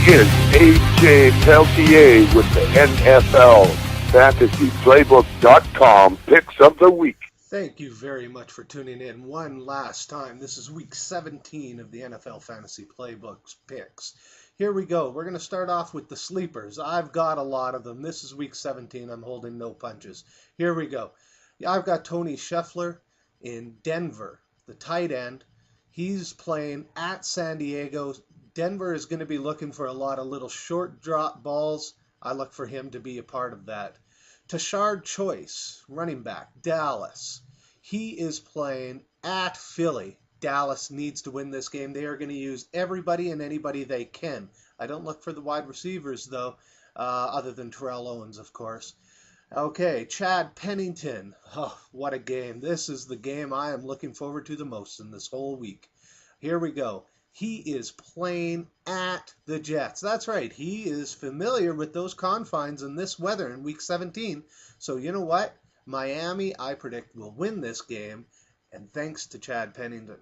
is AJ Peltier with the NFL FantasyPlaybook.com picks of the week. Thank you very much for tuning in one last time. This is week 17 of the NFL Fantasy Playbooks picks. Here we go. We're going to start off with the sleepers. I've got a lot of them. This is week 17. I'm holding no punches. Here we go. I've got Tony Scheffler in Denver, the tight end. He's playing at San Diego. Denver is going to be looking for a lot of little short drop balls. I look for him to be a part of that. Tashard Choice, running back, Dallas. He is playing at Philly. Dallas needs to win this game. They are going to use everybody and anybody they can. I don't look for the wide receivers, though, other than Terrell Owens, of course. Okay, Chad Pennington. Oh, what a game. This is the game I am looking forward to the most in this whole week. Here we go. He is playing at the Jets. That's right. He is familiar with those confines and this weather in week 17. So you know what? Miami, I predict, will win this game. And thanks to Chad Pennington.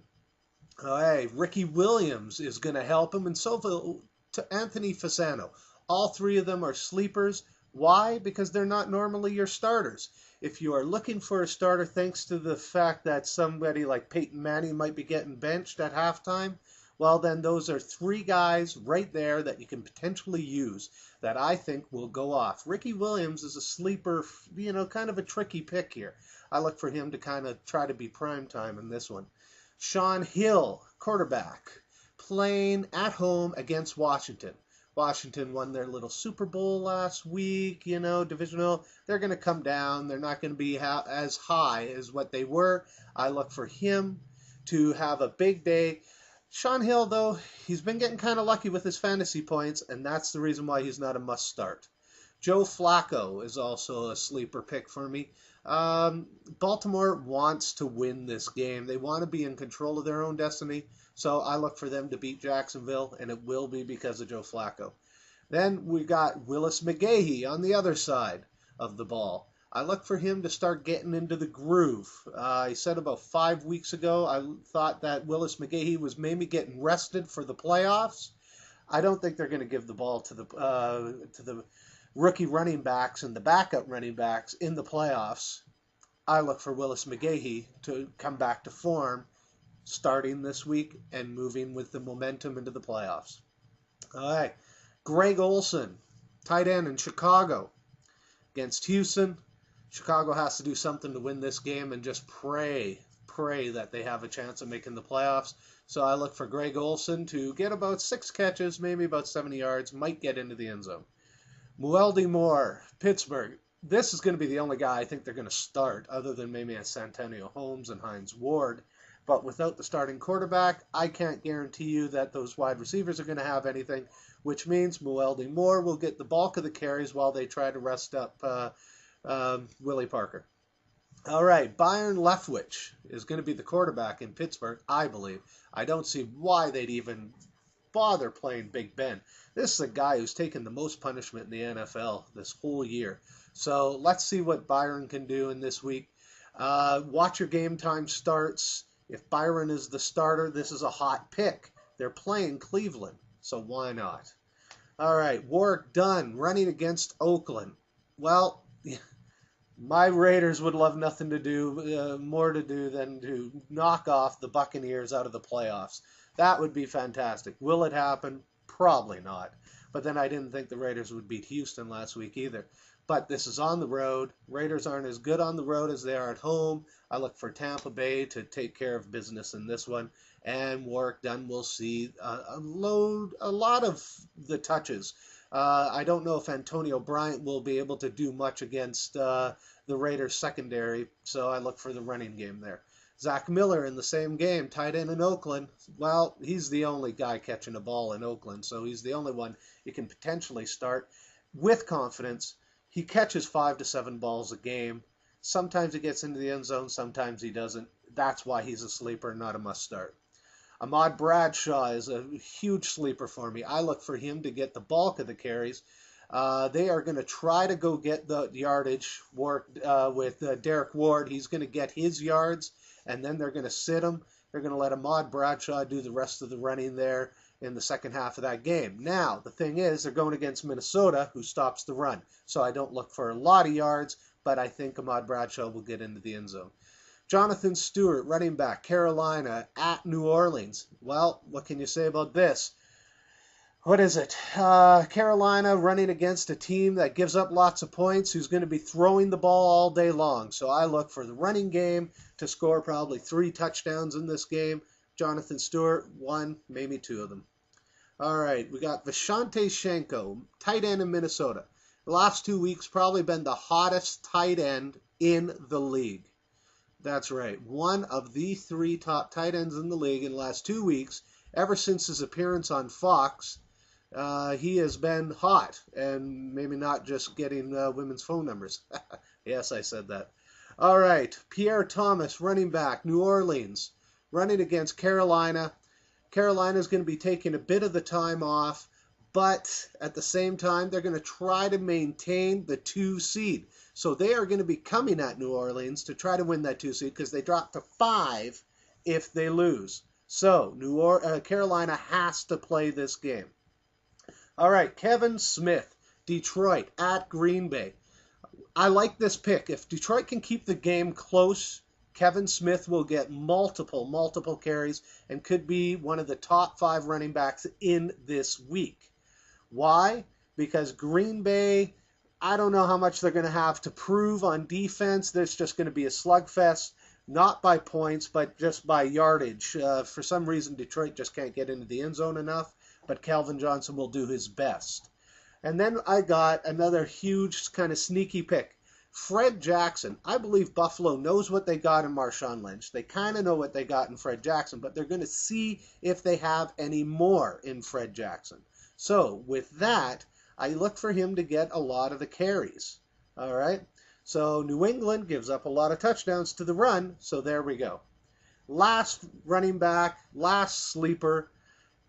Hey, Ricky Williams is going to help him. And so to Anthony Fasano. All three of them are sleepers. Why? Because they're not normally your starters. If you are looking for a starter thanks to the fact that somebody like Peyton Manning might be getting benched at halftime, well, then those are three guys right there that you can potentially use that I think will go off. Ricky Williams is a sleeper, kind of a tricky pick here. I look for him to kind of try to be prime time in this one. Shaun Hill, quarterback, playing at home against Washington. Washington won their little Super Bowl last week, divisional. They're going to come down. They're not going to be as high as what they were. I look for him to have a big day. Shaun Hill, though, he's been getting kind of lucky with his fantasy points, and that's the reason why he's not a must-start. Joe Flacco is also a sleeper pick for me. Baltimore wants to win this game. They want to be in control of their own destiny, so I look for them to beat Jacksonville, and it will be because of Joe Flacco. Then we got Willis McGahee on the other side of the ball. I look for him to start getting into the groove. I said about 5 weeks ago, I thought that Willis McGahee was maybe getting rested for the playoffs. I don't think they're going to give the ball to the rookie running backs and the backup running backs in the playoffs. I look for Willis McGahee to come back to form starting this week and moving with the momentum into the playoffs. All right, Greg Olsen, tight end in Chicago against Houston. Chicago has to do something to win this game and just pray that they have a chance of making the playoffs. So I look for Greg Olsen to get about 6 catches, maybe about 70 yards, might get into the end zone. Mueldy Moore, Pittsburgh. This is going to be the only guy I think they're going to start, other than maybe Santonio Holmes and Hines Ward. But without the starting quarterback, I can't guarantee you that those wide receivers are going to have anything, which means Mueldy Moore will get the bulk of the carries while they try to rest up Willie Parker. All right, Byron Leftwich is going to be the quarterback in Pittsburgh, I believe. I don't see why they'd even bother playing Big Ben. This is a guy who's taken the most punishment in the NFL this whole year. So let's see what Byron can do in this week. Watch your game time starts. If Byron is the starter, this is a hot pick. They're playing Cleveland, so why not? All right, Warwick Dunn running against Oakland. Well, my Raiders would love nothing to do, more to do than to knock off the Buccaneers out of the playoffs. That would be fantastic. Will it happen? Probably not. But then I didn't think the Raiders would beat Houston last week either. But this is on the road. Raiders aren't as good on the road as they are at home. I look for Tampa Bay to take care of business in this one. And Warwick Dunn will see a lot of the touches. I don't know if Antonio Bryant will be able to do much against the Raiders secondary, so I look for the running game there. Zach Miller in the same game, tight end in Oakland. Well, he's the only guy catching a ball in Oakland, so he's the only one you can potentially start with confidence. He catches 5 to 7 balls a game. Sometimes he gets into the end zone, sometimes he doesn't. That's why he's a sleeper, not a must start. Ahmad Bradshaw is a huge sleeper for me. I look for him to get the bulk of the carries. They are going to try to go get the yardage work with Derek Ward. He's going to get his yards, and then they're going to sit him. They're going to let Ahmad Bradshaw do the rest of the running there, in the second half of that game. Now, the thing is, they're going against Minnesota, who stops the run. So I don't look for a lot of yards, but I think Ahmad Bradshaw will get into the end zone. Jonathan Stewart, running back, Carolina at New Orleans. Well, what can you say about this? What is it? Carolina running against a team that gives up lots of points, who's going to be throwing the ball all day long. So I look for the running game to score probably 3 touchdowns in this game. Jonathan Stewart, 1, maybe 2 of them. All right, we got Visanthe Shiancoe, tight end in Minnesota. The last 2 weeks probably been the hottest tight end in the league. That's right, one of the 3 top tight ends in the league in the last 2 weeks. Ever since his appearance on Fox, he has been hot, and maybe not just getting women's phone numbers. Yes, I said that. All right, Pierre Thomas, running back, New Orleans, running against Carolina. Carolina's going to be taking a bit of the time off, but at the same time, they're going to try to maintain the 2 seed. So they are going to be coming at New Orleans to try to win that 2 seed because they drop to 5 if they lose. So Carolina has to play this game. All right, Kevin Smith, Detroit at Green Bay. I like this pick. If Detroit can keep the game close, Kevin Smith will get multiple carries and could be one of the top 5 running backs in this week. Why? Because Green Bay, I don't know how much they're going to have to prove on defense. There's just going to be a slugfest, not by points, but just by yardage. For some reason, Detroit just can't get into the end zone enough, but Calvin Johnson will do his best. And then I got another huge kind of sneaky pick. Fred Jackson. I believe Buffalo knows what they got in Marshawn Lynch. They kind of know what they got in Fred Jackson, but they're going to see if they have any more in Fred Jackson. So with that, I look for him to get a lot of the carries. All right? So New England gives up a lot of touchdowns to the run, so there we go. Last running back, last sleeper.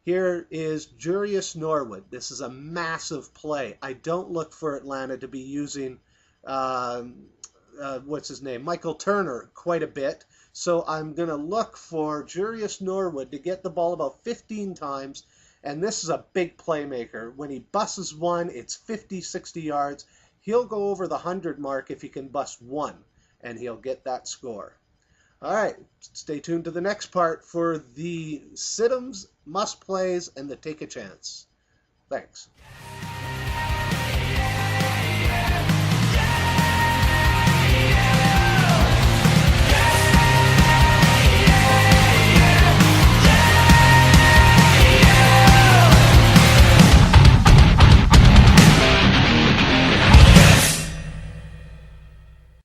Here is Julius Norwood. This is a massive play. I don't look for Atlanta to be using Michael Turner quite a bit. So I'm going to look for Julius Norwood to get the ball about 15 times. And this is a big playmaker. When he busts one, it's 50, 60 yards. He'll go over the 100 mark if he can bust one, and he'll get that score. All right, stay tuned to the next part for the sit-ems, must-plays, and the take a chance. Thanks.